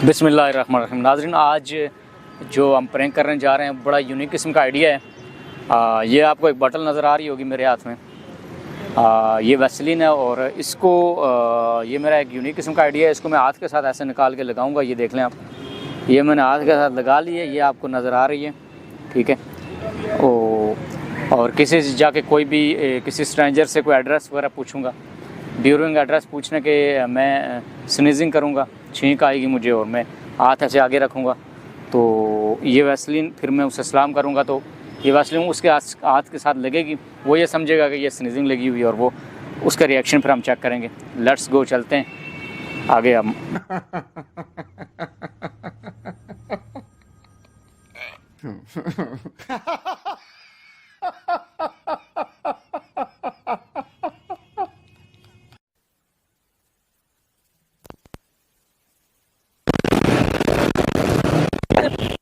बिस्मिल्लाहिर्रहमानिर्रहीम। नाज़रीन, आज जो हम प्रैंक करने जा रहे हैं बड़ा यूनिक किस्म का आइडिया है। ये आपको एक बटल नज़र आ रही होगी मेरे हाथ में। ये वैसलीन है और इसको ये मेरा एक यूनिक किस्म का आइडिया है। इसको मैं हाथ के साथ ऐसे निकाल के लगाऊंगा। ये देख लें आप, ये मैंने हाथ के साथ लगा ली है। ये आपको नज़र आ रही है, ठीक है। और किसी से जाके कोई भी किसी स्ट्रेंजर से कोई एड्रेस वगैरह पूछूंगा। ड्यूरिंग एड्रेस पूछने के मैं स्नीजिंग करूंगा, छींक आएगी मुझे और मैं हाथ ऐसे आगे रखूंगा तो ये वैसलीन, फिर मैं उसे सलाम करूंगा तो ये वैसलीन उसके हाथ के साथ लगेगी। वो ये समझेगा कि ये स्नीजिंग लगी हुई है और वो उसका रिएक्शन फिर हम चेक करेंगे। लेट्स गो, चलते हैं आगे हम।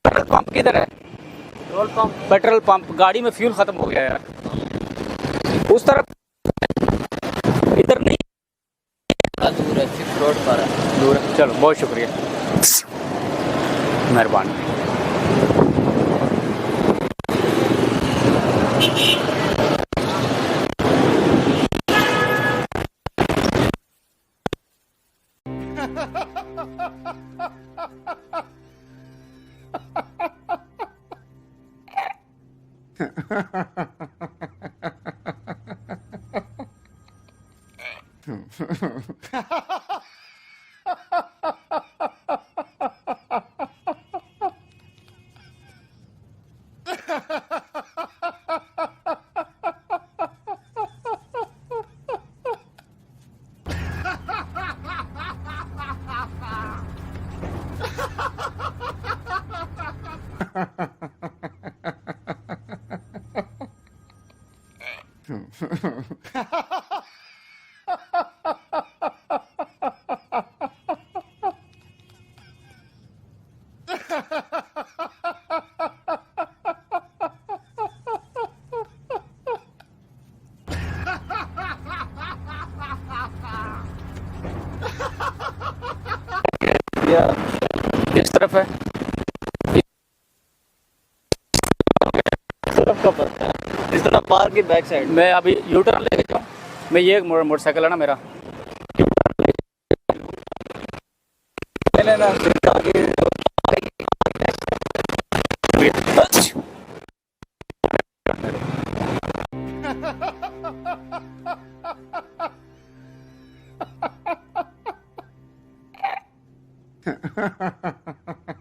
पेट्रोल पंप किधर है? पेट्रोल पंप, गाड़ी में फ्यूल खत्म हो गया यार। उस तरफ, इधर नहीं, दूर है, सिर्फ रोड पर है, दूर है। चलो, बहुत शुक्रिया, मेहरबानी। किस तरफ है? इस तरह पार्क की बैक साइड। मैं अभी यू टर्न लेके जाऊँ। मैं ये मोटरसाइकिल है ना मेरा, लेना Ha ha ha ha ha.